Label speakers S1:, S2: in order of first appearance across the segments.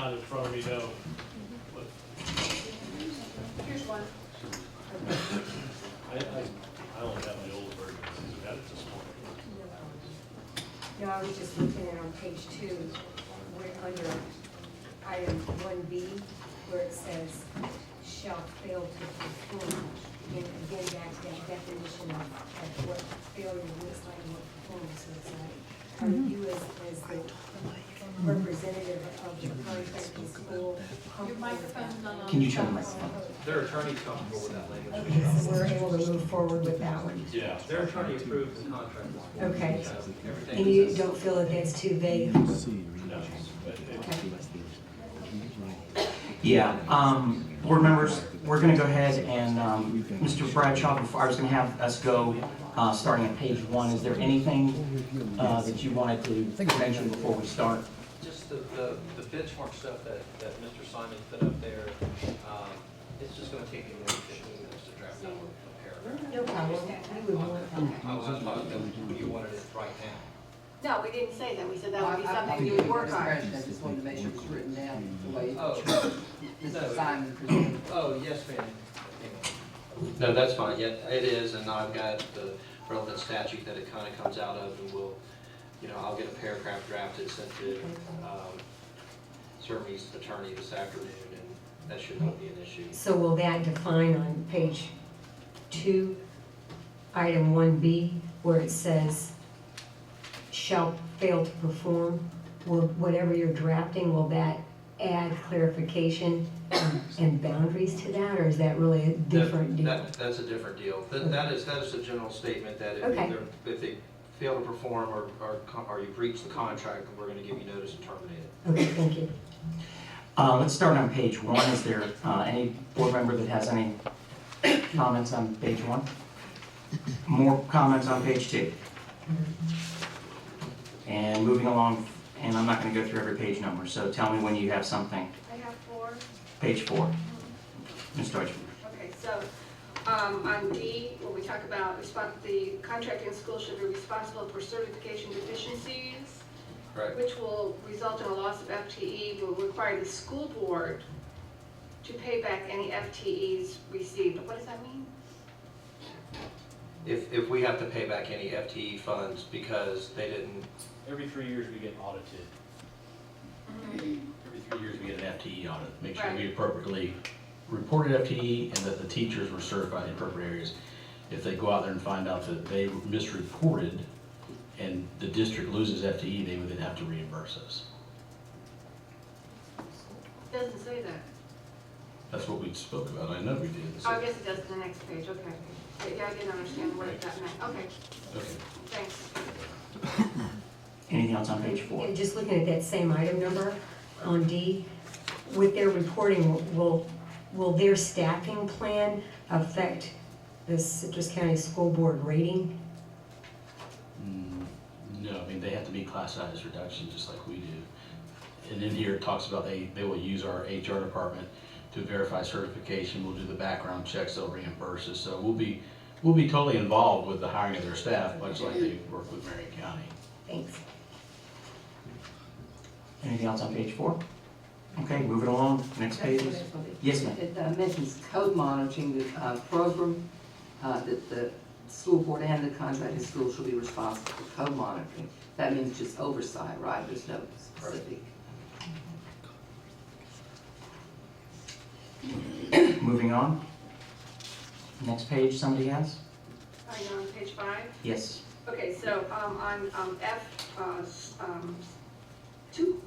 S1: not in front of me, no. But
S2: Here's one.
S1: I only have my old version. I got it this morning.
S3: No, I was just looking at on page 2, where under item 1B, where it says, shall fail to perform. And again, back to that definition of what failure looks like and what performance looks like. Are you as the representative of the contracting school?
S2: Your microphone's not on.
S4: Can you turn the microphone?
S5: Their attorney comfortable with that language.
S3: Okay, so we're able to move forward with that one.
S1: Yeah.
S5: Their attorney approved the contract.
S3: Okay.
S5: So everything
S3: And you
S5: is-
S3: don't feel that that's too vague?
S1: No. But
S3: Okay.
S4: Yeah, board members, we're gonna go ahead and, Mr. Bradshaw, before, I was gonna have us go, starting at page 1. Is there anything, that you wanted to mention before we start?
S5: Just the benchmark stuff that Mr. Simon put up there, it's just gonna take you more than 15 minutes to draft out a paragraph.
S3: No problem. We would want that.
S5: I was talking that you wanted it right now.
S2: No, we didn't say that. We said that would be something you would work on.
S6: I just wanted to make sure it was written down the way
S5: Oh.
S6: Mr. Simon presented.
S5: Oh, yes, ma'am. No, that's fine, yeah, it is, and I've got the relevant statute that it kind of comes out of, and we'll, I'll get a paragraph drafted, sent to, Sermy's attorney this afternoon, and that should not be an issue.
S3: So will that define on page 2, item 1B, where it says, shall fail to perform? Will, whatever you're drafting, will that add clarification and boundaries to that, or is that really a different deal?
S5: That's a different deal. That is a general statement that
S3: Okay.
S5: if they fail to perform or you breach the contract, we're gonna give you notice and terminate it.
S3: Okay, thank you.
S4: Let's start on page 1. Is there, any board member that has any comments on page 1? More comments on page 2? And moving along, and I'm not gonna go through every page number, so tell me when you have something.
S2: I have 4.
S4: Page 4. Ms. Deutsch.
S2: Okay, so, on D, when we talk about the contracting school should be responsible for certification deficiencies,
S5: Right.
S2: which will result in a loss of FTE, will require the school board to pay back any FTEs received. What does that mean?
S5: If we have to pay back any FTE funds because they didn't,
S1: every 3 years we get audited.
S7: Every 3 years, we get an FTE audit, make sure
S2: Right.
S7: we appropriately reported FTE and that the teachers were certified in appropriate areas. If they go out there and find out that they misreported and the district loses FTE, they would then have to reimburse us.
S2: It doesn't say that.
S7: That's what we spoke about, I know we did.
S2: Oh, I guess it does the next page, okay. Yeah, I didn't understand what that meant. Okay,
S7: Okay.
S2: thanks.
S4: Anything else on page 4?
S3: And just looking at that same item number on D, with their reporting, will their staffing plan affect the Citrus County School Board rating?
S7: No, I mean, they have to meet class size reduction just like we do. And in here it talks about they will use our HR department to verify certification, we'll do the background checks, they'll reimburse us. So we'll be totally involved with the hiring of their staff, much like they work with Marion County.
S3: Thanks.
S4: Anything else on page 4? Okay, moving along, next page. Yes, ma'am.
S6: It mentions code monitoring, the program, that the school board and the contracting school should be responsible for code monitoring. That means just oversight, right? There's no specific.
S4: Moving on. Next page, somebody has?
S2: Are you on page 5?
S4: Yes.
S2: Okay, so, on, F, 2,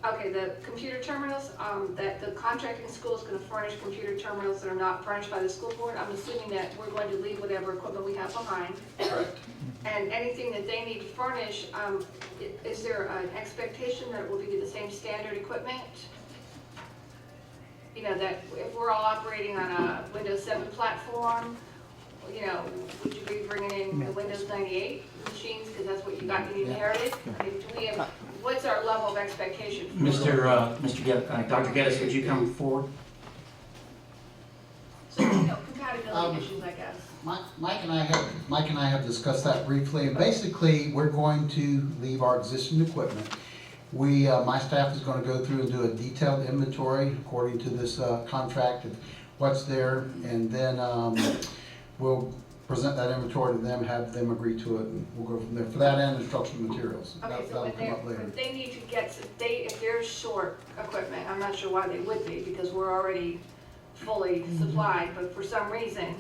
S2: okay, the computer terminals, that the contracting school is gonna furnish computer terminals that are not furnished by the school board. I'm assuming that we're going to leave whatever equipment we have behind.
S5: Correct.
S2: And anything that they need to furnish, is there an expectation that it will be the same standard equipment? You know, that if we're all operating on a Windows 7 platform, you know, would you be bringing in the Windows 98 machines, because that's what you got, you inherited? I mean, do we have, what's our level of expectation?
S4: Dr. Geddes, would you come forward?
S2: So, you know, compatibility issues, I guess.
S8: Mike and I have discussed that briefly, and basically, we're going to leave our existing equipment, My staff is gonna go through and do a detailed inventory according to this contract of what's there, and then we'll present that inventory to them, have them agree to it, and we'll go from there. For that and instructional materials.
S2: Okay, so
S8: That'll
S2: when
S8: come up later.
S2: if they need to get, if they're short equipment, I'm not sure why they would be, because we're already fully supplied, but for some reason,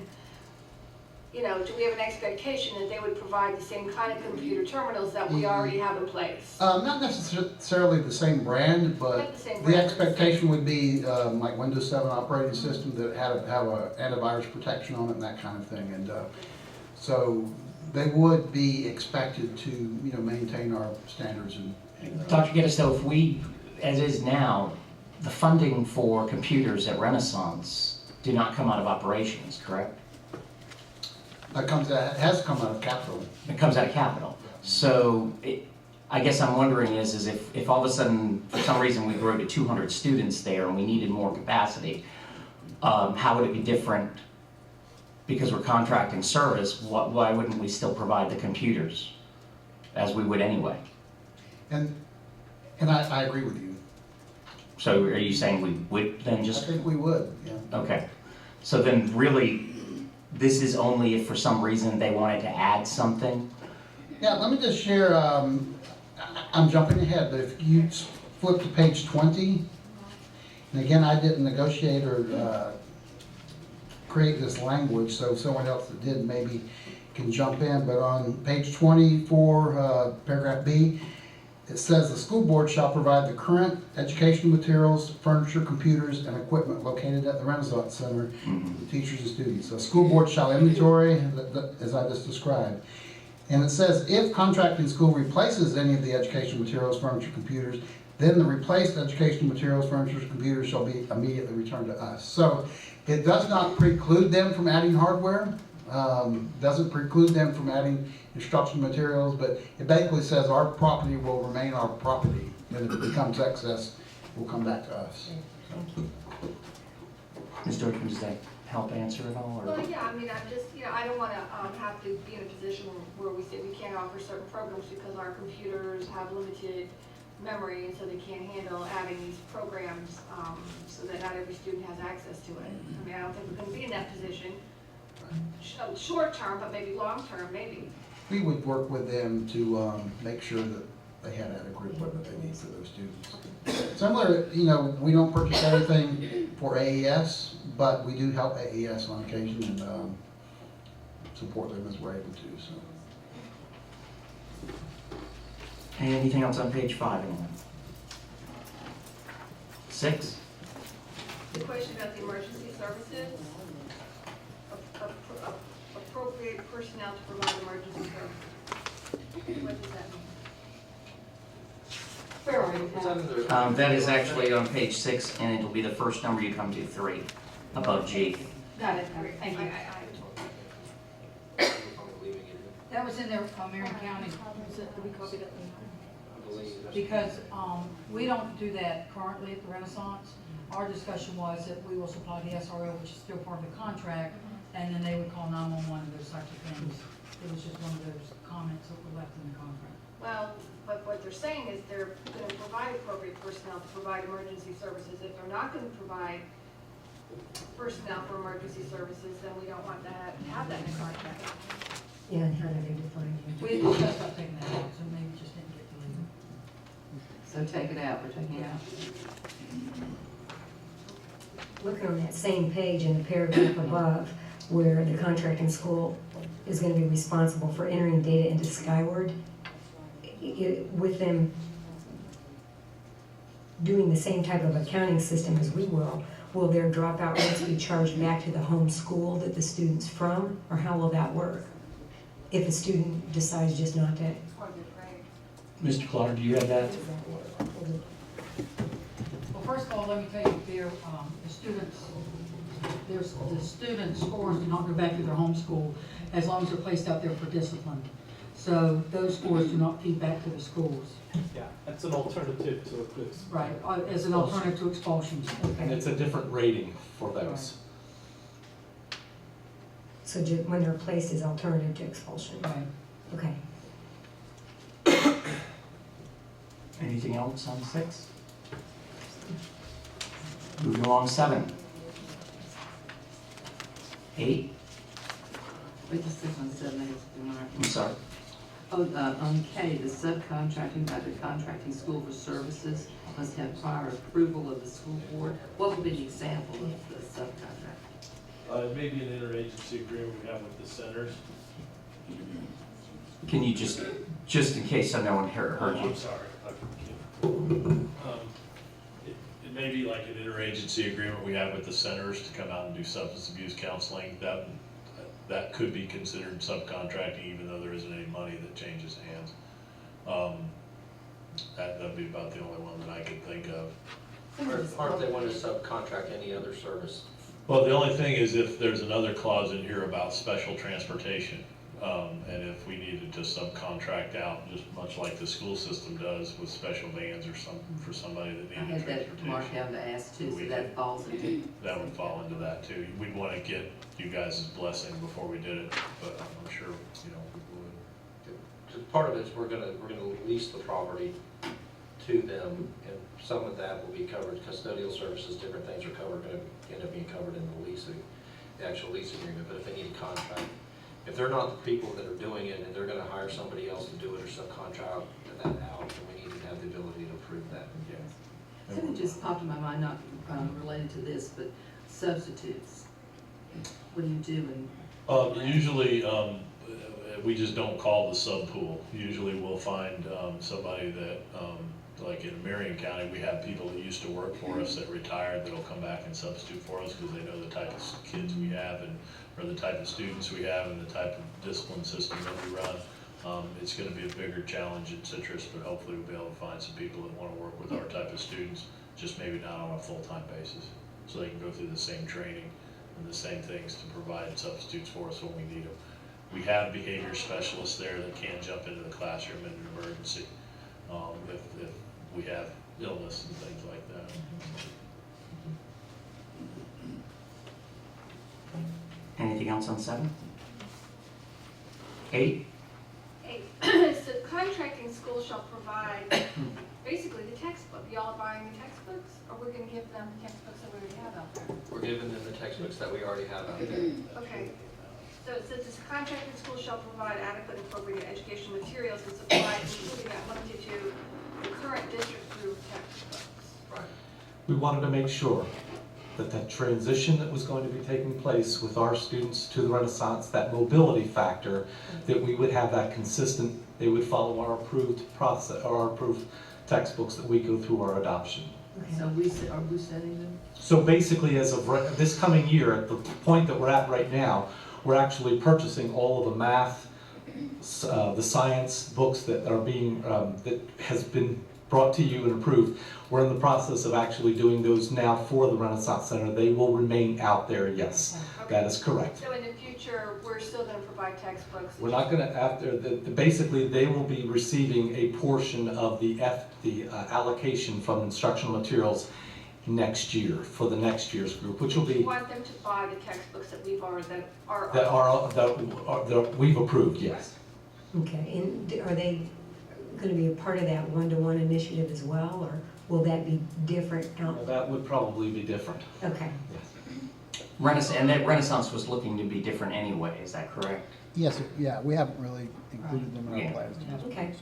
S2: you know, do we have an expectation that they would provide the same kind of computer terminals that we already have in place?
S8: Not necessarily the same brand, but
S2: Not the same
S8: the
S2: brand.
S8: expectation would be like Windows 7 operating system that have a antivirus protection on it and that kind of thing. And so they would be expected to, you know, maintain our standards and.
S4: Dr. Geddes, though, if we, as is now, the funding for computers at Renaissance do not come out of operations, correct?
S8: Has come out of capital.
S4: It comes out of capital. So I guess I'm wondering is if all of a sudden, for some reason, we grew to 200 students there and we needed more capacity, how would it be different? Because we're contracting service, why wouldn't we still provide the computers as we would anyway?
S8: And I agree with you.
S4: So are you saying we would then
S8: I
S4: just,
S8: think we would, yeah.
S4: okay. So then really, this is only if for some reason they wanted to add something?
S8: Yeah, let me just share, I'm jumping ahead, but if you flip to page 20, and again, I didn't negotiate or create this language, so someone else that did maybe can jump in, but on page 24, paragraph B, it says the school board shall provide the current educational materials, furniture, computers, and equipment located at the Renaissance Center to teachers and students. The school board shall inventory, as I just described. And it says if contracting school replaces any of the educational materials, furniture, computers, then the replaced educational materials, furniture, computers shall be immediately returned to us. So it does not preclude them from adding hardware, doesn't preclude them from adding instructional materials, but it basically says our property will remain our property, and if it becomes excess, it will come back to us.
S4: Ms. Dorfman, does that help answer it all? Or?
S2: Well, yeah, I mean, I'm just, you know, I don't wanna have to be in a position where we say we can't offer certain programs because our computers have limited memory, and so they can't handle adding these programs, so that not every student has access to it. I mean, I don't think we're gonna be in that position, short term, but maybe long term, maybe.
S8: We would work with them to make sure that they had adequate equipment they need for those students. Similar, you know, we don't purchase everything for AES, but we do help AES on occasion and support them as we're able to, so.
S4: Anything else on page 5, anyone? 6?
S2: The question about the emergency services, appropriate personnel to provide emergency services. What does that mean?
S3: Where are you, Pat?
S4: That is actually on page 6, and it'll be the first number you come to, 3, above G.
S3: Got it, thank you.
S9: That was in there, Marion County. Because, we don't do that currently at the Renaissance. Our discussion was that we will supply the SRO, which is still part of the contract, and then they would call 911 and those types of things. It was just one of those comments that were left in the contract.
S2: Well, but what they're saying is they're gonna provide appropriate personnel to provide emergency services. If they're not gonna provide personnel for emergency services, then we don't want to have that in the contract.
S3: Yeah, and how do they define it?
S9: We had discussed about taking that out, so maybe just didn't get deleted.
S6: So take it out, we're taking it out.
S3: Looking on that same page in the paragraph above, where the contracting school is gonna be responsible for entering data into Skyward, with them doing the same type of accounting system as we will their dropout rates be charged back to the home school that the student's from, or how will that work? If a student decides just not to.
S2: Or the grade.
S4: Mr. Clark, do you have that?
S9: Well, first of all, let me tell you, the students' scores do not go back to their home school as long as they're placed out there for discipline. So those scores do not feed back to the schools.
S10: Yeah, that's an alternative to this.
S9: Right, as an alternative to expulsions.
S10: And it's a different rating for those.
S3: So when they're placed as alternative to expulsion?
S9: Right.
S3: Okay.
S4: Anything else on 6? Moving along, 7. 8,
S6: Wait just a second, on 7, I have to do mine.
S4: I'm sorry.
S6: Oh, on K, the subcontracting by the contracting school for services must have prior approval of the school board. What would be an example of the subcontract?
S1: It may be an interagency agreement we have with the centers.
S4: Can you just in case no one heard you?
S1: I'm sorry. It may be like an interagency agreement we have with the centers to come out and do substance abuse counseling. That could be considered subcontracting, even though there isn't any money that changes hands. That'd be about the only one that I could think of.
S5: Aren't they want to subcontract any other service?
S1: Well, the only thing is if there's another clause in here about special transportation, and if we needed to subcontract out, just much like the school system does with special vans or something for somebody that
S6: I
S1: needed
S6: had that marked
S1: transportation.
S6: down to ask too, so that falls into.
S1: That would fall into that too. We'd want to get you guys' blessing before we did it, but I'm sure, we would.
S5: 'Cause part of it is we're gonna lease the property to them, and some of that will be covered, custodial services, different things are covered, gonna end up being covered in the leasing, the actual lease agreement, but if they need a contract, if they're not the people that are doing it, and they're gonna hire somebody else to do it or subcontract that out, then we need to have the ability to approve that.
S6: Something just popped in my mind, not related to this, but substitutes. What do you do in?
S1: Usually, we just don't call the sub pool. Usually we'll find somebody that, like in Marion County, we have people that used to work for us that retired that'll come back and substitute for us because they know the type of kids we have and or the type of students we have and the type of discipline system that we run. It's going to be a bigger challenge in Citrus, but hopefully we'll be able to find some people that want to work with our type of students, just maybe not on a full-time basis, so they can go through the same training and the same things to provide substitutes for us when we need them. We have behavior specialists there that can jump into the classroom in an emergency if we have illness and things like that.
S4: Anything else on 7? 8?
S2: So contracting school shall provide basically the textbook. Y'all are buying the textbooks, or we're gonna give them the textbooks that we already have out there?
S5: We're giving them the textbooks that we already have out there.
S2: Okay. So it says this contracting school shall provide adequate and appropriate educational materials and supplies, including not limited to the current district-approved textbooks.
S5: Right.
S10: We wanted to make sure that that transition that was going to be taking place with our students to the Renaissance, that mobility factor, that we would have that consistent, they would follow our approved process, or our approved textbooks that we go through our adoption.
S6: So are we sending them?
S10: So basically, as of this coming year, at the point that we're at right now, we're actually purchasing all of the math, the science books that are being, that has been brought to you and approved. We're in the process of actually doing those now for the Renaissance Center. They will remain out there, yes, that is correct.
S2: So in the future, we're still gonna provide textbooks?
S10: We're not gonna, basically, they will be receiving a portion of the allocation from instructional materials next year, for the next year's group, which will
S2: You
S10: be,
S2: want them to buy the textbooks that we've already,
S10: that we've approved, yes.
S3: Okay, and are they gonna be a part of that one-to-one initiative as well, or will that be different?
S10: That would probably be different.
S3: Okay.
S4: And that Renaissance was looking to be different anyway, is that correct?
S8: Yes, yeah, we haven't really included them in
S4: Yeah.
S8: our plans.
S3: Okay.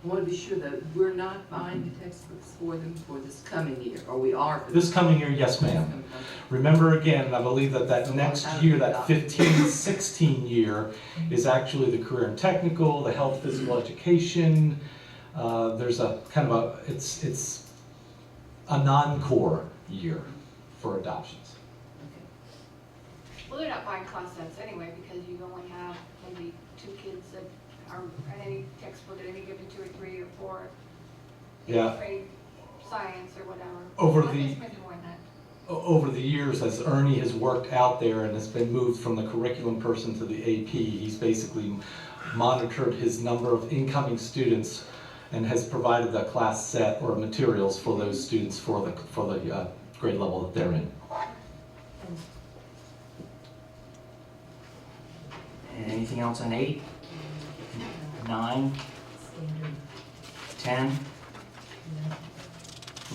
S6: I want to be sure that we're not buying the textbooks for them for this coming year, or we are for
S10: This coming year, yes, ma'am. Remember again, I believe that next year, that 15-16 year is actually the career and technical, the health physical education. There's a kind of it's a non-core year for adoptions.
S2: Well, they're not buying class sets anyway, because you only have maybe 2 kids that are at any textbook at any given 2 or 3 or 4.
S10: Yeah.
S2: Grade science or whatever.
S10: Over
S2: I
S10: the-
S2: guess maybe more than that.
S10: Over the years, as Ernie has worked out there and has been moved from the curriculum person to the AP, he's basically monitored his number of incoming students and has provided the class set or materials for those students for the grade level that they're in.
S4: Anything else on 8? 9? 10,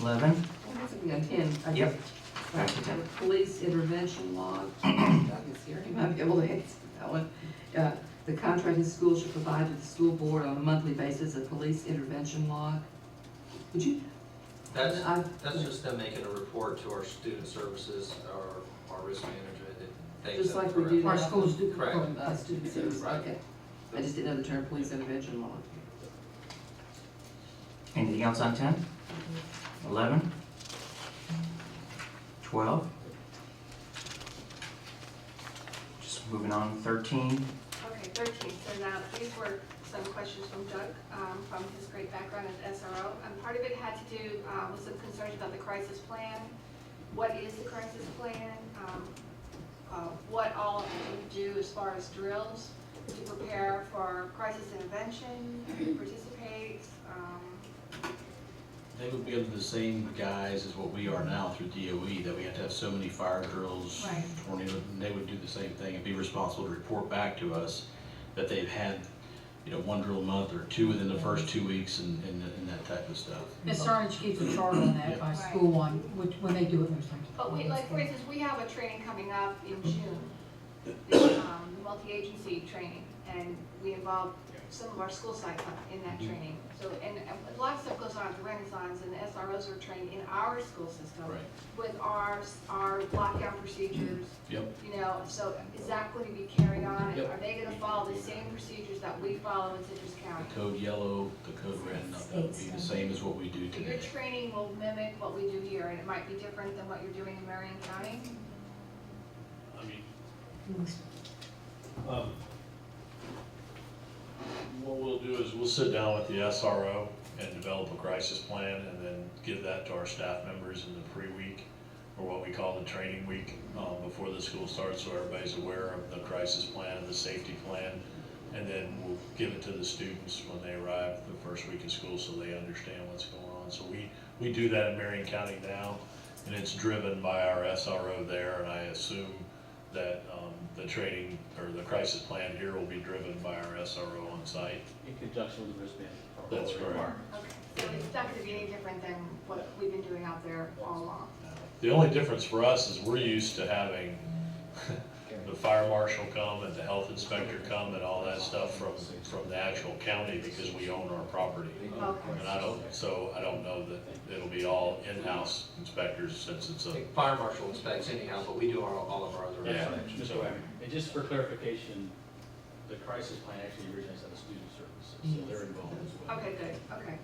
S4: 11,
S6: That's a good 10. I
S4: Yep.
S6: guess.
S4: Back to 10.
S6: The police intervention log, Doug is here, he might be able to answer that one. The contracting school should provide to the school board on a monthly basis a police intervention log. Would you?
S5: That's just them making a report to our student services, our risk manager, that they.
S6: Just like we do.
S9: Our schools do.
S5: Correct.
S6: Student services,
S5: Right.
S6: okay. I just didn't know the term police intervention log.
S4: Anything else on 10? 11? 12? Just moving on, 13.
S2: Okay, 13, so now these were some questions from Doug, from his great background as SRO. And part of it had to do with some concerns about the crisis plan. What is the crisis plan? What all do you do as far as drills to prepare for crisis intervention, who participates?
S7: They would be under the same guise as what we are now through DOE, that we have to have so many fire drills,
S2: Right.
S7: tornado, and they would do the same thing and be responsible to report back to us that they've had, one drill a month or two within the first 2 weeks and that type of stuff.
S9: Ms. Sarnich keeps a chart on that by school one, when they do it most times.
S2: But like, for instance, we have a training coming up in June, the multi-agency training, and we involve some of our school sites in that training. So, and a lot of stuff goes on at the Renaissance, and the SROs are trained in our school system
S7: Right.
S2: with our lockdown procedures.
S7: Yep.
S2: So is that going to be carried on?
S7: Yep.
S2: Are they going to follow the same procedures that we follow in Citrus County?
S7: The code yellow, the code red, that would be the same as what we do
S2: So your
S7: today.
S2: training will mimic what we do here, and it might be different than what you're doing in Marion County?
S1: I mean, what we'll do is we'll sit down with the SRO and develop a crisis plan and then give that to our staff members in the pre-week, or what we call the training week, before the school starts, so everybody's aware of the crisis plan and the safety plan. And then we'll give it to the students when they arrive the first week of school, so they understand what's going on. So we do that in Marion County now, and it's driven by our SRO there, and I assume that the training or the crisis plan here will be driven by our SRO on site.
S7: In conjunction with the risk management.
S1: That's correct.
S2: Okay, so it's not going to be any different than what we've been doing out there all along?
S1: The only difference for us is we're used to having the fire marshal come and the health inspector come and all that stuff from the actual county, because we own our property.
S2: Okay.
S1: And I don't know that it'll be all in-house inspectors, since it's
S5: The
S1: a,
S5: fire marshal inspects anyhow, but we do all of our other
S1: Yeah.
S5: inspections.
S1: So-
S7: And just for clarification, the crisis plan actually originates out of student services, so they're involved as well.
S2: Okay, good, okay.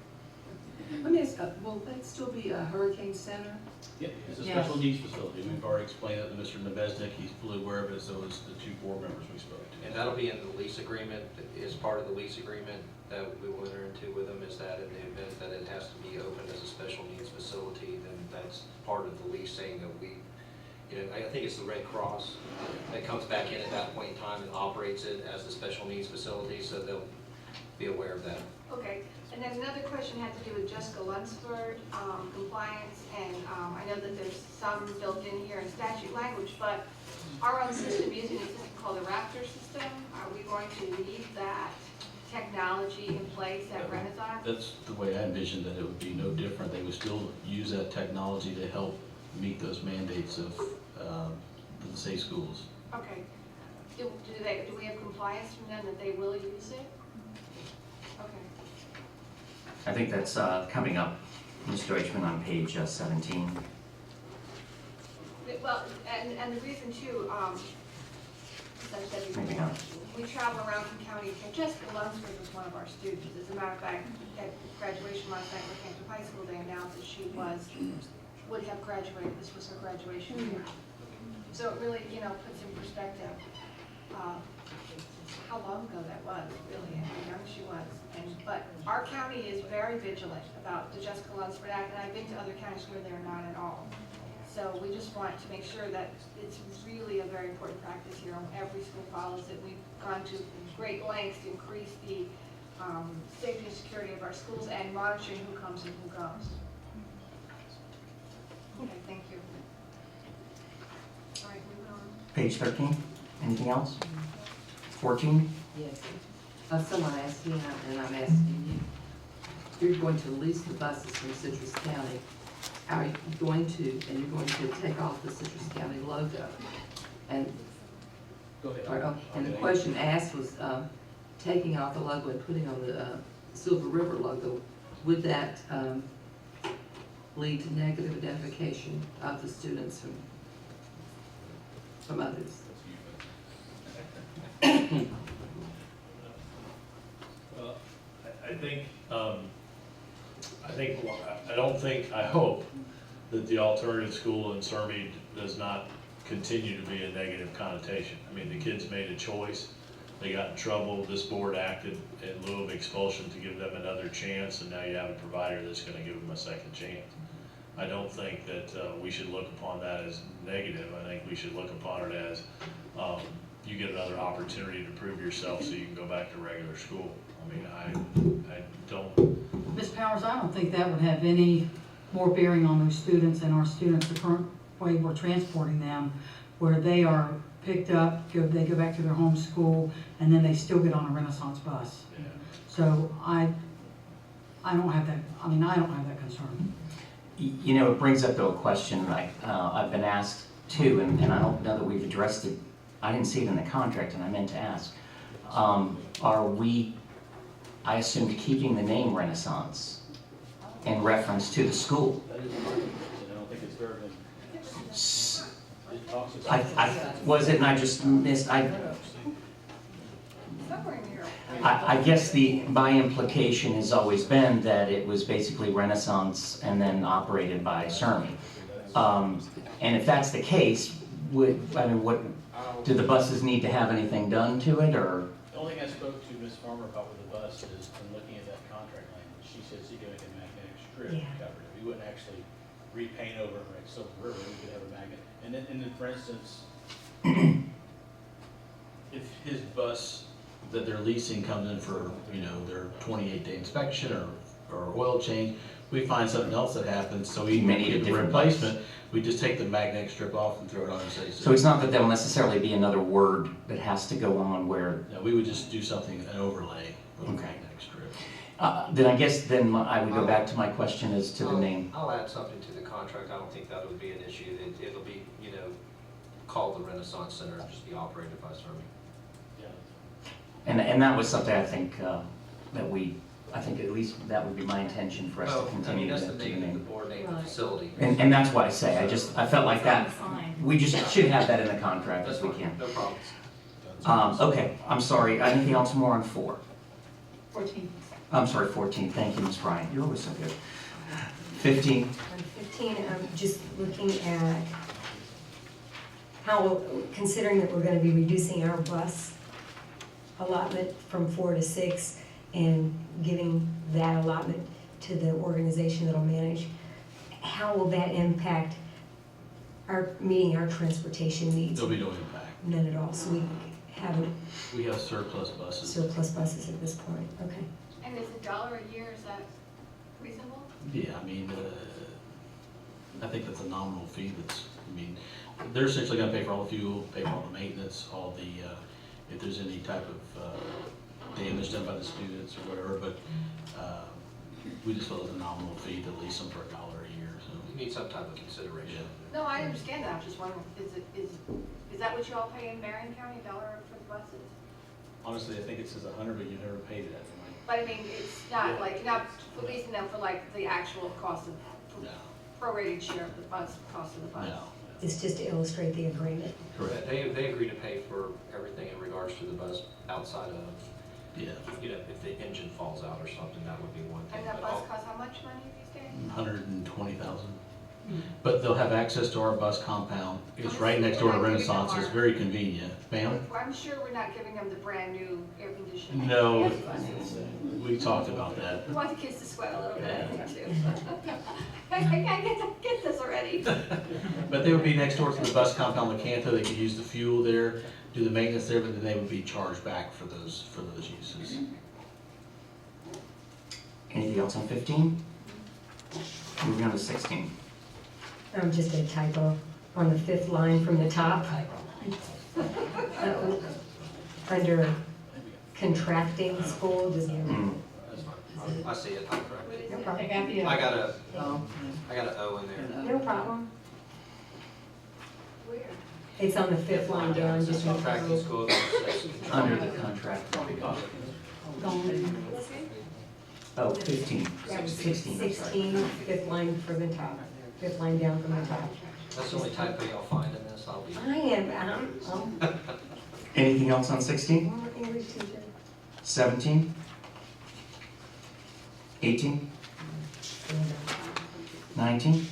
S6: Let me ask, will that still be a hurricane center?
S7: Yep, it's a
S9: Yes.
S7: special needs facility. We've already explained that to Mr. Nebeznik. He's fully aware of it, so is the two board members we spoke to.
S5: And that'll be in the lease agreement, is part of the lease agreement that we will enter into with them, is that in the event that it has to be opened as a special needs facility, then that's part of the lease, saying that we, I think it's the Red Cross that comes back in at that point in time and operates it as a special needs facility, so they'll be aware of that.
S2: Okay, and then another question had to do with Jessica Lunsford, compliance, and I know that there's some built in here in statute language, but our own system using a system called the Raptor system, are we going to leave that technology in place at Renaissance?
S7: That's the way I envisioned that it would be no different. They would still use that technology to help meet those mandates of the safe schools.
S2: Okay, do we have compliance from them that they will use it? Okay.
S4: I think that's coming up, Ms. Deutschman, on page 17.
S2: Well, and the reason too, as I said
S4: Maybe
S2: before,
S4: not.
S2: we travel around from county to county. Jessica Lunsford was one of our students. As a matter of fact, at graduation last night at Hampton High School, they announced that she would have graduated. This was her graduation year. So it really, puts in perspective how long ago that was, really, and how young she was. But our county is very vigilant about the Jessica Lunsford Act, and I've been to other counties where they're not at all. So we just want to make sure that it's really a very important practice here, and every school follows it. We've gone to great lengths to increase the safety and security of our schools and monitoring who comes and who goes. Okay, thank you. All right, moving on.
S4: Page 13, anything else? 14?
S6: Yes. Someone asked me, and I'm asking you. you're going to lease the buses from Citrus County, are you going to, and you're going to take off the Citrus County logo? And, and the question asked was, taking off the logo and putting on the Silver River logo, would that lead to negative identification of the students from others?
S1: Well, I hope that the alternative school in Sermi does not continue to be a negative connotation. I mean, the kids made a choice, they got in trouble, this board acted in lieu of expulsion to give them another chance, and now you have a provider that's gonna give them a second chance. I don't think that we should look upon that as negative. I think we should look upon it as you get another opportunity to prove yourself so you can go back to regular school. I mean, I don't.
S9: Ms. Powers, I don't think that would have any more bearing on those students and our students, the current way we're transporting them, where they are picked up, they go back to their home school, and then they still get on a Renaissance bus.
S1: Yeah.
S9: So I don't have that, I mean, I don't have that concern.
S4: You know, it brings up though a question I've been asked too, and I don't know that we've addressed it. I didn't see it in the contract, and I meant to ask. Are we, I assumed, keeping the name Renaissance in reference to the school?
S7: That is part of it, and I don't think it's very good. It talks about.
S4: Was it, and I just missed,
S2: Somewhere in here.
S4: I guess my implication has always been that it was basically Renaissance and then operated by Sermi. And if that's the case, what, do the buses need to have anything done to it, or?
S7: The only thing I spoke to Ms. Farmer about with the bus is, in looking at that contract language, she says he could make a magnetic strip
S3: Yeah.
S7: covered it. We wouldn't actually repaint over like Silver River, we could have a magnet. And then for instance, if his bus that they're leasing comes in for, their 28-day inspection or oil change, we find something else that happens, so we
S4: May need a
S7: need a
S4: different
S7: replacement, we just take the magnetic strip off and throw it on and say.
S4: So it's not that there'll necessarily be another word that has to go on where,
S7: No, we would just do something, an overlay with a
S4: Okay.
S7: magnetic strip.
S4: then I guess I would go back to my question as to the name.
S5: I'll add something to the contract. I don't think that would be an issue. It'll be, called the Renaissance Center and just be operated by Sermi.
S7: Yeah.
S4: And that was something I think I think at least that would be my intention for us to continue
S5: That's
S4: to
S5: the
S4: the
S5: name of the
S4: name.
S5: board, name of the
S3: Right.
S5: facility.
S4: And that's what I say, I felt like that,
S3: Fine.
S4: we just should have that in the contract
S5: That's
S4: if we
S5: fine,
S4: can.
S5: no problem.
S4: Okay, I'm sorry, anything else more on 4?
S9: 14.
S4: I'm sorry, 14, thank you, Ms. Bryant, you're always so good. 15,
S3: On 15, I'm just looking at how, considering that we're gonna be reducing our bus allotment from 4 to 6 and giving that allotment to the organization that'll manage, how will that impact meeting our transportation needs?
S7: There'll be no impact.
S3: None at all, so we haven't
S7: We have surplus buses.
S3: surplus buses at this point, okay.
S2: And is $1 a year, is that reasonable?
S7: Yeah, I mean, I think that's a nominal fee they're essentially gonna pay for all the fuel, pay for all the maintenance, all the, if there's any type of damage done by the students or whatever, but we just feel it's a nominal fee to lease them for $1 a year, so.
S5: You need some type of consideration.
S2: No, I understand that, I'm just wondering, is that what you all pay in Marion County, $1 for the buses?
S7: Honestly, I think it says 100, but you never paid it, right?
S2: But I mean, it's not like, you're not leasing them for like the actual cost of,
S7: No,
S2: prorated share of the bus, cost of the bus.
S7: no,
S3: It's just to illustrate the agreement.
S7: correct,
S5: They agree to pay for everything in regards to the bus outside of,
S7: yeah.
S5: if the engine falls out or something, that would be one thing.
S2: And that
S5: But
S2: bus
S5: all-
S2: costs how much money these days?
S7: 120,000. But they'll have access to our bus compound. It's right next door to Renaissance. It's very convenient. Ma'am?
S2: I'm sure we're not giving them the brand new air conditioning.
S7: No,
S2: buses.
S7: we talked about that.
S2: We want the kids to sweat a little bit, I think, too. I can't get this already.
S7: But they would be next door to the bus compound, LaCanto. They could use the fuel there, do the maintenance there, but then they would be charged back for those uses.
S4: anything else on 15? Moving on to 16.
S3: Just a typo on the 5th line from the top. Under contracting school, just,
S4: Mm.
S5: That's fine. I see it, I'm correct.
S2: What is
S3: No
S2: it?
S3: problem.
S5: I got a,
S6: Oh,
S5: I got an O in there.
S3: No problem.
S2: Where?
S3: It's on the fifth line down, just one
S5: Contracting
S3: row.
S5: school.
S4: Under the contract. Oh, 15,
S3: That was
S4: 16, I'm sorry.
S3: 16, fifth line from the top, fifth line down from the top.
S5: That's the only typo y'all find in this, I'll be.
S3: I am, I'm
S4: Anything else on 16?
S3: former English teacher.
S4: 17? 18? 19?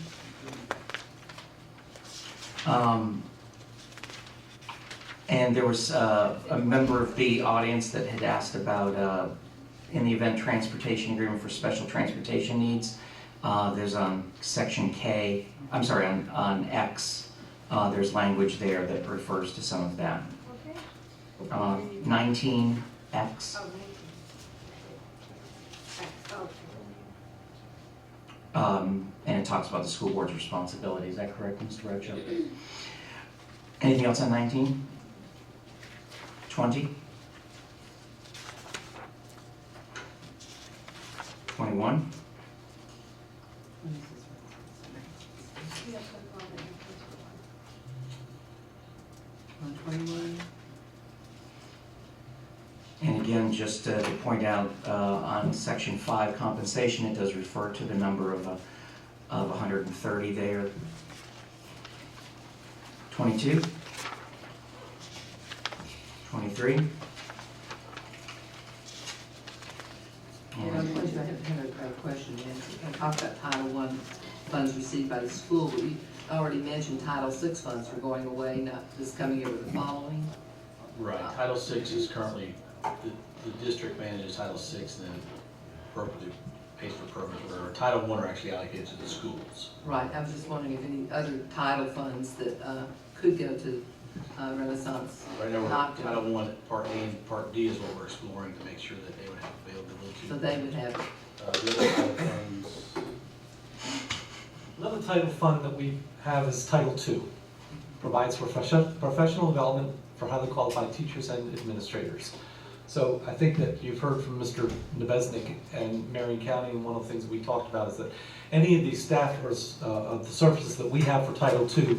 S4: And there was a member of the audience that had asked about, in the event transportation agreement for special transportation needs, there's on section K, I'm sorry, on X, there's language there that refers to some of that.
S2: Okay.
S4: 19X,
S2: Oh, okay.
S4: and it talks about the school board's responsibility. Is that correct, Mr. Rocho? Anything else on 19? 20? 21?
S2: Yeah, so far, but you can-
S6: 21.
S4: And again, just to point out, on section 5 compensation, it does refer to the number of 130 there. 22? 23?
S6: And I had a question, Nancy. I talked about Title I funds received by the school, but you already mentioned Title VI funds are going away, not this coming year, but the following.
S7: Right, Title VI is currently, the district manages Title VI, and then appropriately pays for programs, where Title I are actually allocated to the schools.
S6: Right, I was just wondering if any other title funds that could go to Renaissance.
S7: Right now,
S6: Not
S7: we're Title I, Part A and Part D is what we're exploring to make sure that they would have availability.
S6: So they would have,
S7: The other title funds,
S10: Another title fund that we have is Title II. Provides for professional development for highly qualified teachers and administrators. So I think that you've heard from Mr. Nebeznik and Marion County, and one of the things that we talked about is that any of these staffers of the services that we have for Title II,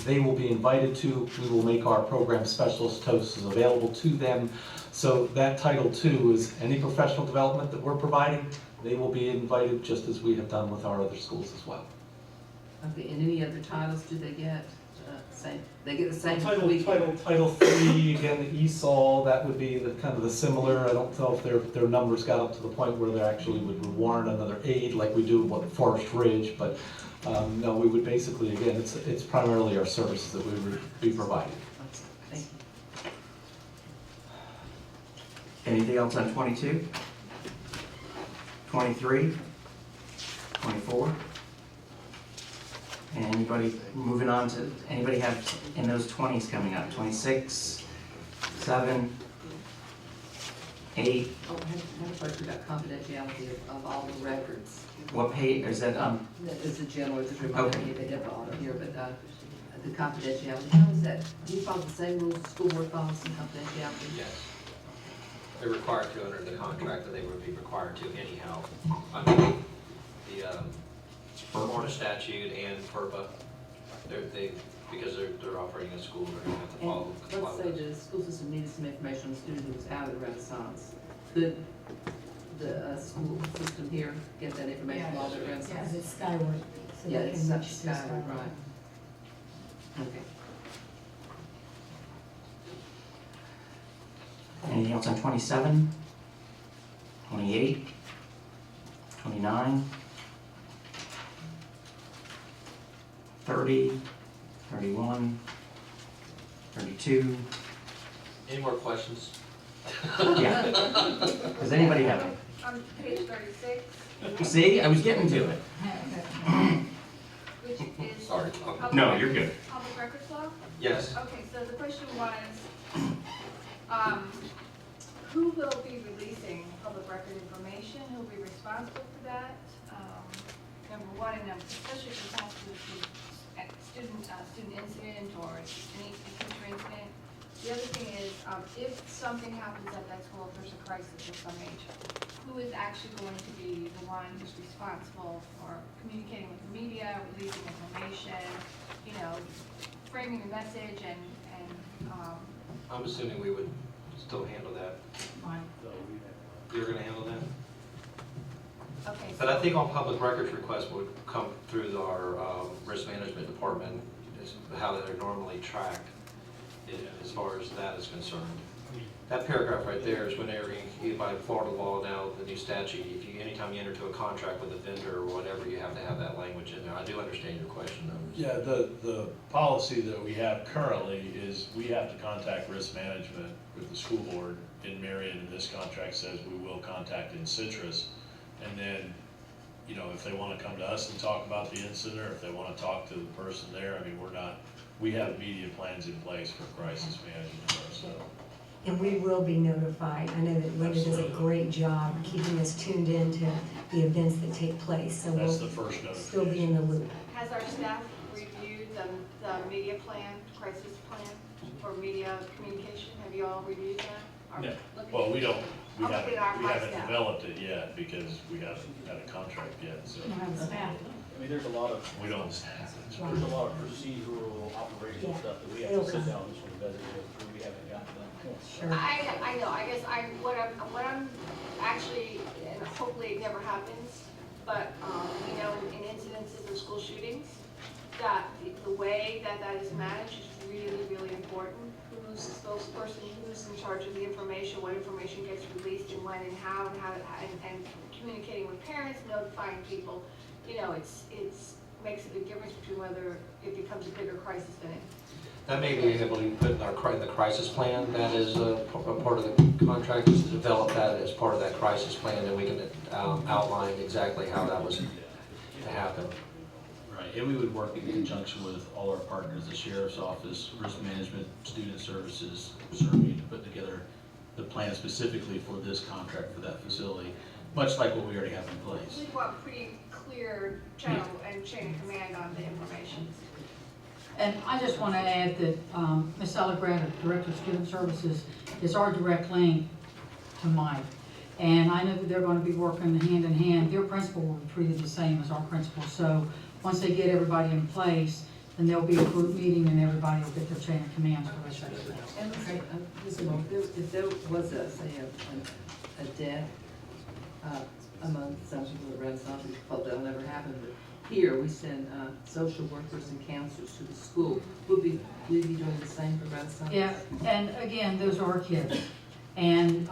S10: they will be invited to. We will make our program specialist posts available to them. So that Title II is any professional development that we're providing, they will be invited just as we have done with our other schools as well.
S6: okay, and any other titles do they get? Same, they get the same?
S10: Title III, again, the ESOL, that would be the kind of the similar. I don't know if their numbers got up to the point where they actually would warrant another aid like we do with Forest Ridge, but no, we would basically, again, it's primarily our services that we would be providing.
S6: Thank you.
S4: Anything else on 22? 23? 24? And anybody, moving on to, anybody have in those 20s coming up? 26, 7, 8,
S6: Oh, I have a question about confidentiality of all the records.
S4: what page, is that,
S6: That is the general, just remind
S4: Okay.
S6: me if they have all here, but the confidentiality, how is that? Do you follow the same rules the school board follows in confidentiality?
S5: Yes. They're required to under the contract, that they would be required to anyhow, under the Florida statute and FERPA. Because they're operating a school, they're gonna have to follow.
S6: And let's say the school system needed some information on the student who was out of the Renaissance. Could the school system here get that information while they're at
S3: Because
S6: Renaissance?
S3: it's Skyward. so
S6: Yeah,
S3: they
S6: it's
S3: can
S6: such
S3: reach to
S6: Skyward, right. Okay.
S4: anything else on 27? 28? 29? 30? 31? 32?
S5: Any more questions?
S4: Yeah. Does anybody have it?
S2: On page 36,
S4: See, I was getting to it.
S2: which is.
S5: Sorry.
S2: public
S4: No,
S2: records-
S4: you're good.
S2: Public records law?
S5: Yes.
S2: Okay, so the question was, who will be releasing public record information? Who will be responsible for that? Number one, and especially if it has to do with student incident or any teacher incident. The other thing is, if something happens at that school, if there's a crisis of some nature,
S11: who is actually going to be the one who's responsible for communicating with the media, releasing information, you know, framing the message and,
S5: I'm assuming we would still handle that.
S9: Fine.
S5: You're gonna handle that?
S11: okay.
S5: But I think all public records requests would come through our risk management department, is how they're normally tracked, as far as that is concerned. That paragraph right there is whenever by Florida law now, the new statute, anytime you enter into a contract with a vendor or whatever, you have to have that language in there. I do understand your question though.
S1: Yeah, the policy that we have currently is we have to contact risk management with the school board in Marion, and this contract says we will contact in Citrus. And then, you know, if they wanna come to us and talk about the incident, or if they wanna talk to the person there, I mean, we have media plans in place for crisis management, so.
S3: And we will be notified. I know that Linda does a
S1: Absolutely.
S3: great job keeping us tuned into the events that take place, so
S1: That's
S3: we'll
S1: the first
S3: still be in
S1: notification.
S3: the loop.
S2: Has our staff reviewed the media plan, crisis plan for media communication? Have you all reviewed that? Or
S1: No.
S2: looked at
S1: Well,
S2: it?
S1: we
S2: I'll look at our
S1: haven't
S2: price now.
S1: developed it yet because we haven't had a contract yet, so
S9: You don't have the staff.
S12: I mean, there's a lot of,
S1: we don't.
S12: there's a lot of procedural operational
S3: Yeah.
S12: stuff that we have
S3: It'll
S12: to sit
S3: come.
S12: down and sort of investigate through, we haven't gotten done.
S3: Sure.
S2: I know, I guess what I'm actually, and hopefully it never happens, but, you know, in incidences of school shootings, that the way that is managed is really, really important. Who's the spokesperson, who's in charge of the information, what information gets released and when and how, and communicating with parents, notifying people. You know, it's makes a big difference between whether it becomes a bigger crisis than it.
S5: That may be able to be put in the crisis plan, that is a part of the contract, is to develop that as part of that crisis plan, and we can outline exactly how that was to happen.
S7: Right, and we would work in conjunction with all our partners, the sheriff's office, risk management, student services, CERMI, to put together the plan specifically for this contract for that facility, much like what we already have in place.
S2: We want pretty clear channel and chain of command on the information.
S9: And I just want to add that Ms. Aligrand, Director of Student Services, is our direct link to Mike. And I know that they're going to be working hand in hand. Their principal will be treated the same as our principal. So once they get everybody in place, then there'll be a group meeting and everybody will get their chain of commands for this section.
S6: And if there was say, a death among some people at Renaissance, we hope that'll never happen, but here we send social workers and counselors to the school. Will we be doing the same for Renaissance?
S9: Yeah, and again, those are our kids. And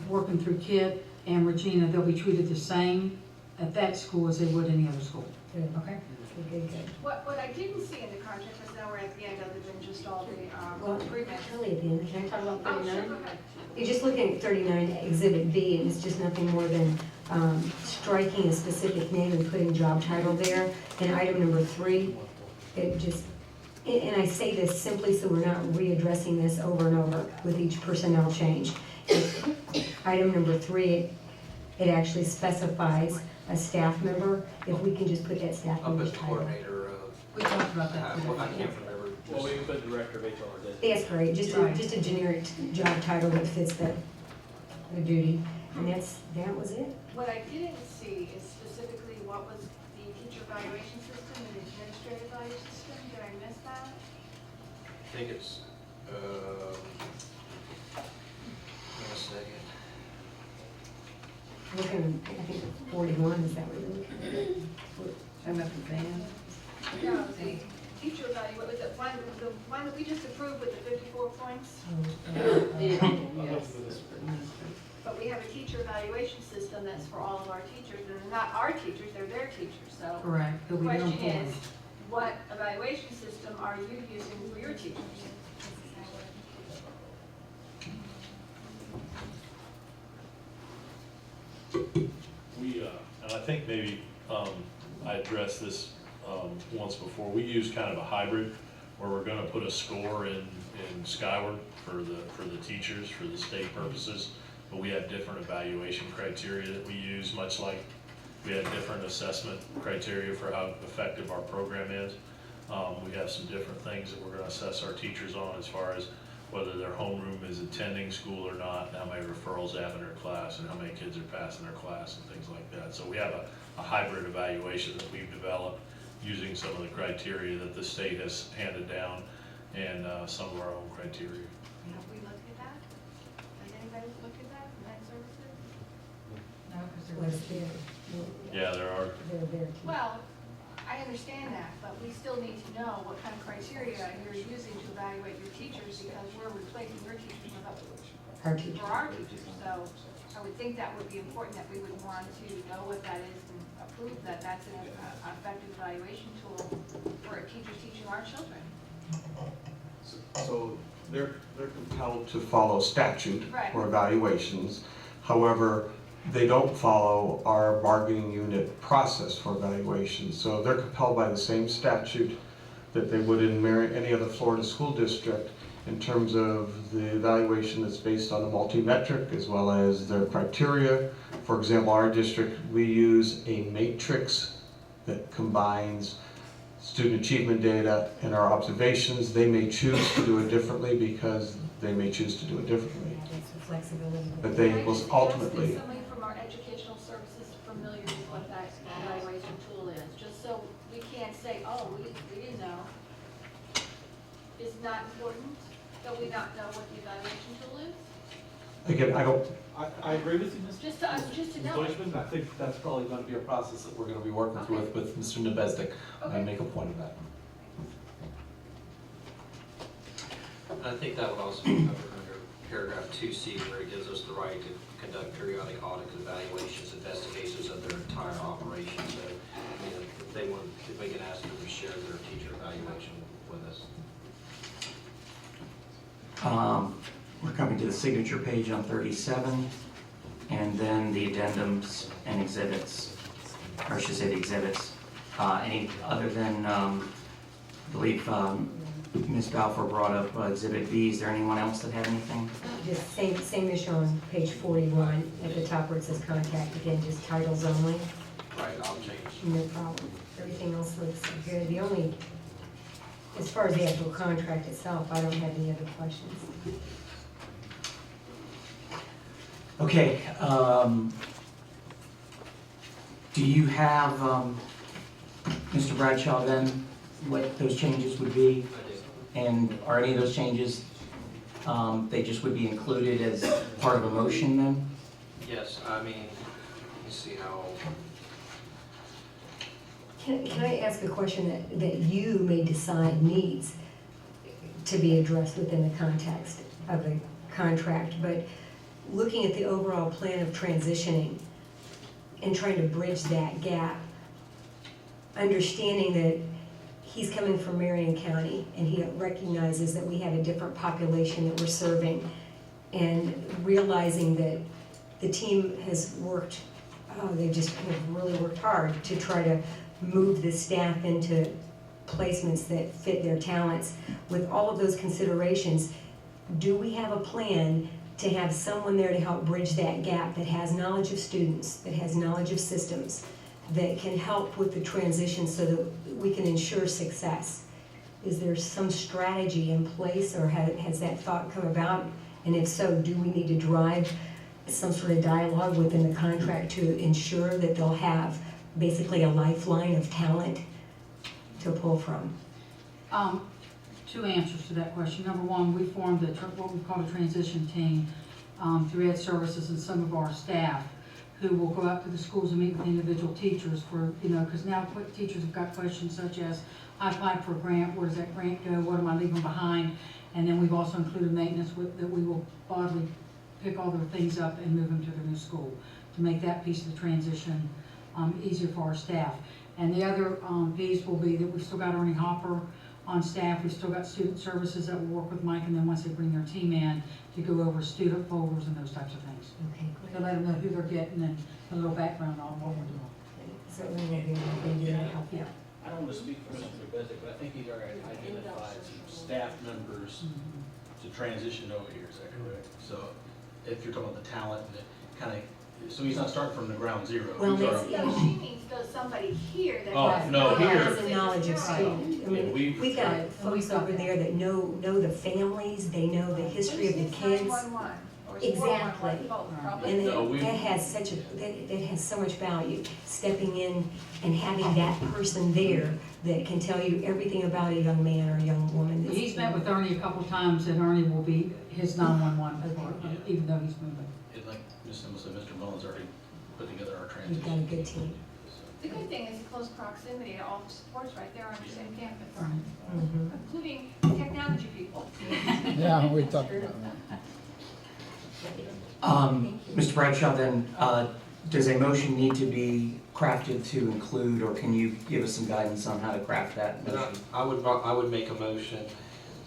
S9: working through Kit and Regina, they'll be treated the same at that school as they would any other school.
S3: Good.
S9: Okay?
S3: Good, good.
S2: What I didn't see in the contract, because now we're at the end, other than just all
S3: Well,
S2: the agreements.
S3: Kelly, at the end, can I talk about
S2: Oh, sure,
S3: 39?
S2: go ahead.
S3: You're just looking at 39 Exhibit B, and it's just nothing more than striking a specific name and putting job title there. And item number 3, it just, and I say this simply so we're not readdressing this over and over with each personnel change. Item number 3, it actually specifies a staff member, if we can just put that staff
S5: I'll
S3: member's
S5: put the
S3: title.
S5: coordinator
S9: We talked about that
S5: I
S9: today.
S5: can't remember.
S12: Well, we can put director of HR designate.
S3: That's great, just
S9: Right.
S3: just a generic job title that fits the duty, and that was it.
S2: What I didn't see is specifically what was the teacher evaluation system and the administrative evaluation system. Did I miss that?
S5: I think it's, give me a second.
S3: Looking, I think 41, is that what you're looking at?
S6: I'm up the van.
S2: No, the teacher evaluation, was it the one that we just approved with the 54 points?
S6: Yes.
S2: But we have a teacher evaluation system that's for all of our teachers, and they're not our teachers, they're their teachers, so.
S9: Correct.
S2: The
S9: They'll be
S2: question
S9: doing
S2: is, what evaluation system are you using for your teachers?
S1: We, and I think maybe, I addressed this, once before, we use kind of a hybrid, where we're gonna put a score in Skyward for the teachers, for the state purposes, but we have different evaluation criteria that we use, much like we have different assessment criteria for how effective our program is. We have some different things that we're gonna assess our teachers on as far as whether their homeroom is attending school or not, and how many referrals they have in their class, and how many kids are passing their class, and things like that. So we have a hybrid evaluation that we've developed using some of the criteria that the state has handed down, and some of our own criteria.
S2: Have we looked at that? Has anybody looked at that, Med Services?
S9: No, because
S3: Was
S9: they're.
S3: there,
S1: Yeah, there are.
S3: they're there.
S2: Well, I understand that, but we still need to know what kind of criteria you're using to evaluate your teachers, because we're replacing your teachers with
S3: Our teacher.
S2: for our teachers. So I would think that would be important, that we would want to know what that is and approve that that's an effective evaluation tool for teachers teaching our children.
S13: So they're compelled to follow statute
S2: Right.
S13: for evaluations. However, they don't follow our bargaining unit process for evaluations. So they're compelled by the same statute that they would in any other Florida school district in terms of the evaluation that's based on a multi-metric as well as their criteria. For example, our district, we use a matrix that combines student achievement data and our observations. They may choose to do it differently because they may choose to do it differently.
S3: That's the flexibility.
S13: But they
S2: Can I
S13: will
S2: just ask
S13: ultimately,
S2: if somebody from our educational services is familiar with what that evaluation tool is, just so we can't say, oh, we didn't know. Is it not important that we not know what the evaluation tool is?
S13: again,
S10: I agree with you,
S2: Just to
S10: Ms.
S2: know.
S10: Deutschman. I think that's probably going to be a process that we're going to be working through with Mr. Nebezdik.
S2: Okay.
S10: I make a point of that.
S5: I think that would also be covered under paragraph 2C, where it gives us the right to conduct periodic audits, evaluations, investigations of their entire operation. So, you know, if we can ask them to share their teacher evaluation with us.
S4: We're coming to the signature page on 37, and then the addendums and exhibits, or I should say the exhibits. Any other than, I believe Ms. Balfour brought up Exhibit B. Is there anyone else that had anything?
S3: Just same issue on page 41, at the top where it says contact, again, just titles only,
S5: Right, I'll change.
S3: no problem. Everything else looks good. The only, as far as the actual contract itself, I don't have any other questions.
S4: Okay, do you have, Mr. Bradshaw, then, what those changes would be?
S5: I do.
S4: And are any of those changes, they just would be included as part of a motion then?
S5: Yes, I mean, let me see how,
S3: Can I ask a question that you may decide needs to be addressed within the context of the contract, but looking at the overall plan of transitioning and trying to bridge that gap, understanding that he's coming from Marion County and he recognizes that we have a different population that we're serving, and realizing that the team has worked, they just have really worked hard to try to move the staff into placements that fit their talents. With all of those considerations, do we have a plan to have someone there to help bridge that gap, that has knowledge of students, that has knowledge of systems, that can help with the transition so that we can ensure success? Is there some strategy in place, or has that thought come about? And if so, do we need to drive some sort of dialogue within the contract to ensure that they'll have basically a lifeline of talent to pull from?
S9: Two answers to that question. Number one, we formed what we call a transition team through Ed Services and some of our staff who will go out to the schools and meet with individual teachers for, because now teachers have got questions such as, I applied for a grant, where does that grant go, what am I leaving behind? And then we've also included maintenance that we will bodily pick all their things up and move them to their new school to make that piece of the transition easier for our staff. And the other piece will be that we've still got Ernie Hopper on staff. We've still got student services that will work with Mike, and then once they bring their team in, to go over student folders and those types of things.
S3: Okay,
S9: To let them know who they're getting and a little background on what we're doing.
S3: certainly will be one thing to help you.
S12: I don't want to speak for Mr. Bezek, but I think he's already identified some staff members to transition over here, is that correct?
S7: So if you're talking about the talent, and it kind of, So he's not starting from the ground zero.
S3: Well,
S7: He's
S3: that's-
S7: already-
S2: No, she means though somebody here that.
S7: Oh,
S2: has
S7: no, here.
S3: Has a knowledge of school. I mean,
S7: we've-
S3: we've got folks over there that know the families, they know the history of the kids.
S11: 911 or
S3: Exactly.
S11: 411, both, probably.
S3: And
S7: No, we-
S3: that has that has so much value, stepping in and having that person there that can tell you everything about a young man or a young woman. that's-
S9: He's met with Ernie a couple times, and Ernie will be his 911 department, even though he's moving.
S7: It, like Ms. Simmons said, Mr. Mullins already put together our
S3: We've got a
S7: transition.
S3: good team.
S11: The good thing is close proximity to all supports right there on the same campus,
S3: Mhm.
S11: including technology people.
S14: Yeah, we talked about that.
S4: Mr. Bradshaw, then, does a motion need to be crafted to include, or can you give us some guidance on how to craft that motion?
S5: I would make a motion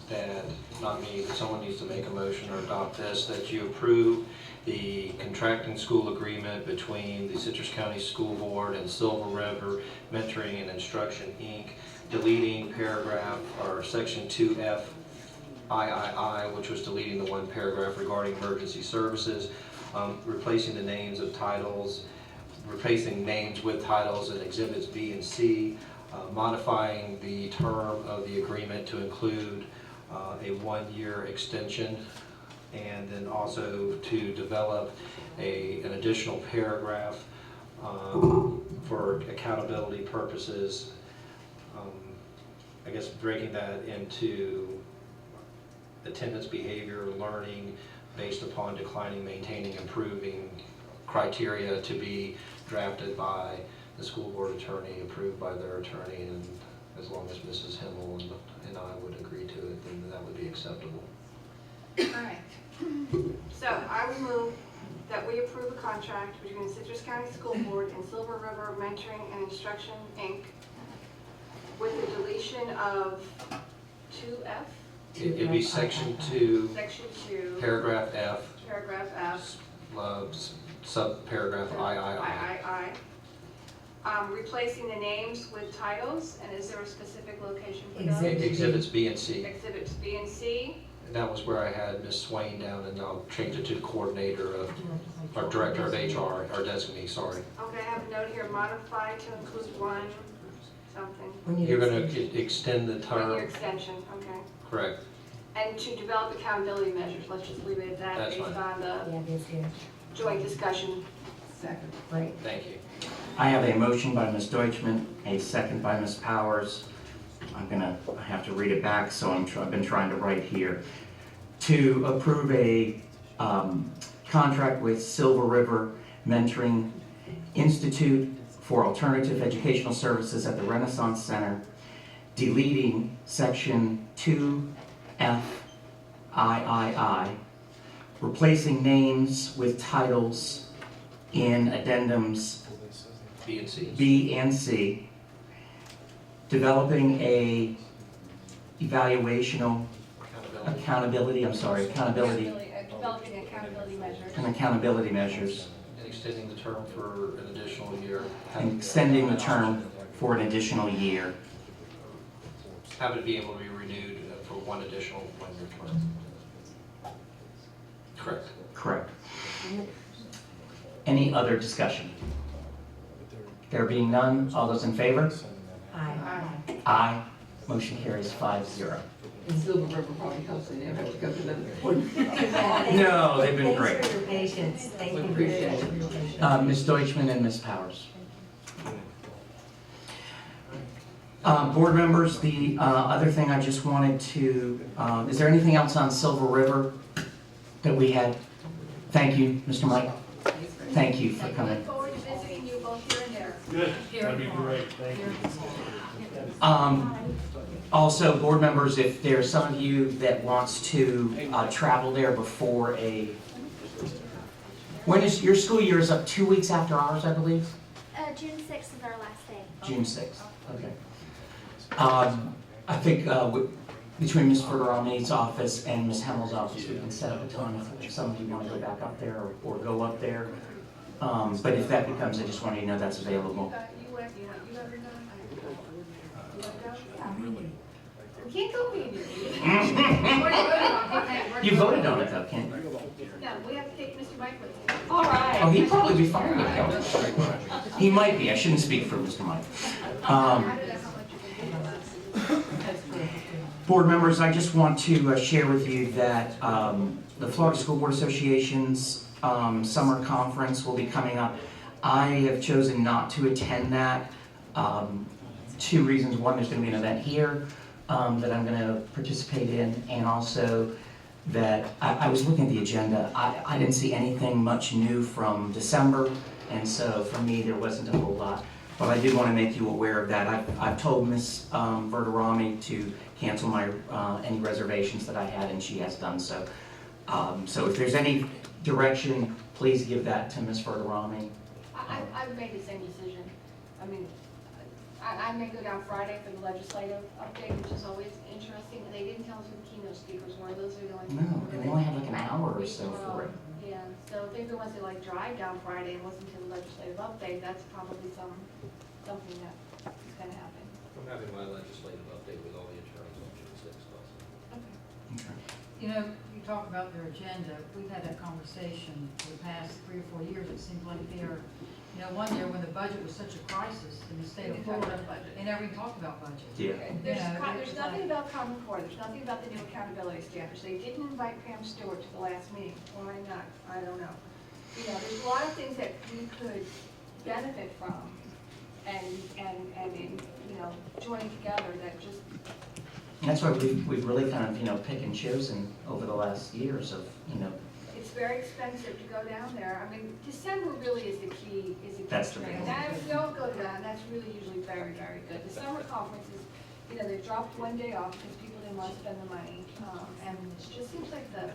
S5: that, not me, but someone needs to make a motion or adopt this, that you approve the contracting school agreement between the Citrus County School Board and Silver River Mentoring and Instruction, Inc., deleting paragraph, or section 2F III, which was deleting the one paragraph regarding emergency services, replacing the names of titles, replacing names with titles in exhibits B and C, modifying the term of the agreement to include a one-year extension, and then also to develop an additional paragraph for accountability purposes. I guess breaking that into attendance, behavior, learning based upon declining, maintaining, improving criteria to be drafted by the school board attorney, approved by their attorney, and as long as Mrs. Himmel and I would agree to it, then that would be acceptable.
S2: All right. So I would move that we approve a contract between the Citrus County School Board and Silver River Mentoring and Instruction, Inc., with the deletion of 2F,
S5: It'd be section 2,
S2: section 2,
S5: paragraph F,
S2: paragraph F,
S5: sub-paragraph III.
S2: replacing the names with titles, and is there a specific location for those?
S3: Exhibit.
S5: Exhibits B and C.
S2: Exhibits B and C.
S5: That was where I had Ms. Swain down, and I'll change it to coordinator of, or director of HR, or designee, sorry.
S2: Okay, I have a note here, modify to include one, something,
S3: When you
S5: You're gonna
S3: extend-
S5: extend the
S2: 1 year
S5: term,
S2: extension, okay.
S5: correct?
S2: And to develop accountability measures, let's just leave it at that,
S5: That's
S2: based
S5: fine.
S2: on the
S3: Yeah, that's good.
S2: joint discussion.
S6: Second.
S3: Right.
S5: Thank you.
S4: I have a motion by Ms. Deutschman, a second by Ms. Powers. I have to read it back, so I've been trying to write here. To approve a contract with Silver River Mentoring Institute for Alternative Educational Services at the Renaissance Center, deleting section 2F III, replacing names with titles in addendums
S5: B and C.
S4: B and C, developing a accountability
S11: Developing accountability measures.
S4: and accountability measures,
S5: And extending the term for an additional year.
S4: and extending the term for an additional year.
S5: Have it be able to be renewed for one additional one-year term. Correct.
S4: Correct. Any other discussion? There being none, all those in favor?
S3: Aye.
S4: Aye. Motion carries 5-0.
S6: And Silver River probably helps, they never have to go to another board.
S4: No, they've been great.
S3: Thanks for your patience. Thank you.
S6: We appreciate it.
S4: Ms. Deutschman and Ms. Powers. Board members, the other thing I just wanted to, is there anything else on Silver River that we had? Thank you, Mr. Mike. Thank you for
S11: I
S4: coming.
S11: look forward to visiting you both here and there.
S1: Good, that'd be great, thank you.
S4: Also, board members, if there's some of you that wants to travel there before when is your school year is up 2 weeks after ours, I believe?
S15: June 6th is our last day.
S4: June 6th, okay. I think between Ms. Ferrari's office and Ms. Hemmel's office, we can set up a time if some of you want to go back up there or go up there. But if that becomes, I just want you to know that's available.
S2: You ever done? You wanna go? We can't go with you.
S4: You voted on it though, can't you?
S2: No, we have to take Mr. Mike with us.
S6: All right.
S4: Oh, he'd probably be fine with Kelly. He might be, I shouldn't speak for Mr. Mike. Board members, I just want to share with you that the Florida School Board Association's summer conference will be coming up. I have chosen not to attend that. Two reasons. One, there's going to be an event here that I'm going to participate in, and also that I was looking at the agenda. I didn't see anything much new from December, and so for me, there wasn't a whole lot. But I did want to make you aware of that. I've told Ms. Verderami to cancel my any reservations that I had, and she has done so. So if there's any direction, please give that to Ms. Verderami.
S2: I've made the same decision. I mean, I may go down Friday for the legislative update, which is always interesting. They didn't tell us who the keynote speakers were. Those are the only.
S4: No, and they only have like an hour or so for it.
S2: Yeah, so if they're the ones that like drive down Friday and listen to the legislative update, that's probably something that is gonna happen.
S5: I'm having my legislative update with all the attorneys on June 6th also.
S4: Okay.
S9: You know, you talk about their agenda, we've had that conversation for the past 3 or 4 years. It seems like they're, you know, one year when the budget was such a crisis in the state of Florida, they never even talked about budget.
S4: Yeah.
S2: There's nothing about Common Core, there's nothing about the new accountability standards. They didn't invite Pam Stewart to the last meeting. Why not? I don't know. You know, there's a lot of things that we could benefit from and in, you know, joining together that just.
S4: That's why we've really kind of, you know, pick and chosen over the last years of, you know.
S2: It's very expensive to go down there. I mean, December really is the key,
S4: That's the
S2: thing.
S4: reason.
S2: Now, if you don't go to that, that's really usually very, very good. The summer conferences, you know, they dropped one day off because people didn't want to spend the money. And it just seems like the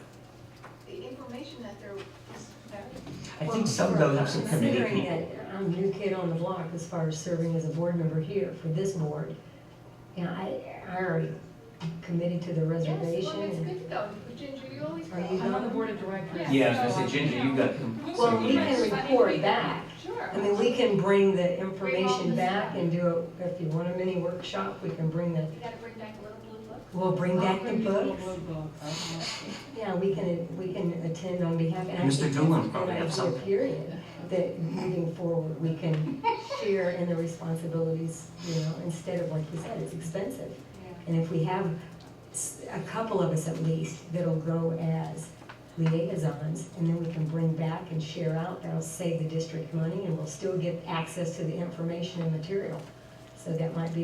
S2: information that they're just very.
S4: I think some though have some committee
S3: Considering
S4: people.
S3: that I'm a new kid on the block as far as serving as a board member here for this board, and I already committed to the
S2: Yes,
S3: reservation.
S2: well, it's
S3: and-
S2: good to go. Ginger, you always go.
S3: Are you
S6: I'm on the board of directors.
S4: Yeah, I was gonna say, Ginger, you got some
S3: Well, we
S4: meetings.
S3: can report back.
S2: Sure.
S3: I mean, we can bring the information
S2: the
S3: back
S2: stuff.
S3: and do a, if you want a mini workshop, we can bring the,
S2: You gotta bring back a little blue book.
S3: we'll bring back the books.
S6: Blue books.
S3: Yeah, we can attend on behalf. and I
S4: Mr.
S3: think
S4: Doolan
S3: that's
S4: probably
S3: an
S4: have
S3: idea,
S4: something.
S3: Period, that moving forward, we can share in the responsibilities, you know, instead of, like you said, it's expensive. And if we have a couple of us at least that'll go as liaisons, and then we can bring back and share out, that'll save the district money, and we'll still get access to the information and material. So that might be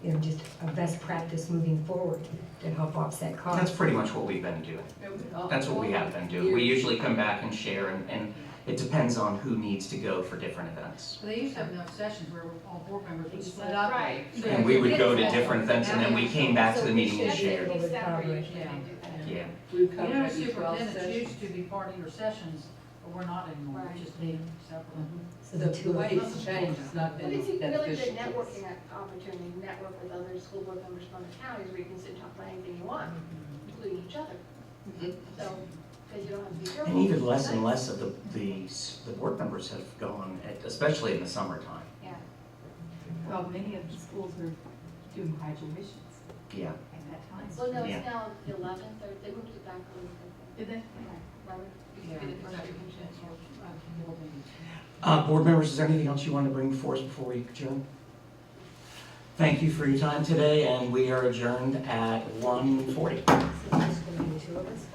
S3: you know, just a best practice moving forward to help offset costs.
S4: That's pretty much what we've been doing. That's what we have been doing. We usually come back and share, and it depends on who needs to go for different events.
S9: So they used to have enough sessions where all board members would split up.
S2: Right.
S9: So
S4: And we would
S9: you
S4: go to
S9: get
S4: different events, and then we came back to the meeting and
S3: So we should
S4: shared.
S3: be able to cover it.
S9: Yeah.
S4: Yeah.
S6: We've
S9: You
S6: covered
S9: know,
S6: maybe 12
S9: superintendents
S6: sessions.
S9: used to be part of your sessions, but we're not anymore, we just meet separately.
S3: So the two of
S6: way
S3: us.
S6: it's changed, it's not
S2: But
S6: been
S2: it's a really
S6: beneficial.
S2: good networking opportunity, network with other school board members from the counties where you can sit and talk about anything you want, including each other. So, because you don't have to be careful.
S4: And even less and less of the board members have gone, especially in the summertime.
S2: Yeah.
S6: Well, many of the schools are doing graduations
S4: Yeah.
S6: at that time.
S2: Well, no,
S4: Yeah.
S2: it's now the 11th, or they moved it back a little bit.
S6: Did they?
S2: Remember?
S9: Yeah.
S2: We did the first week in January.
S4: Board members, is there anything else you want to bring before us before we adjourn? Thank you for your time today, and we are adjourned at 1:40.
S3: So there's gonna be two of us.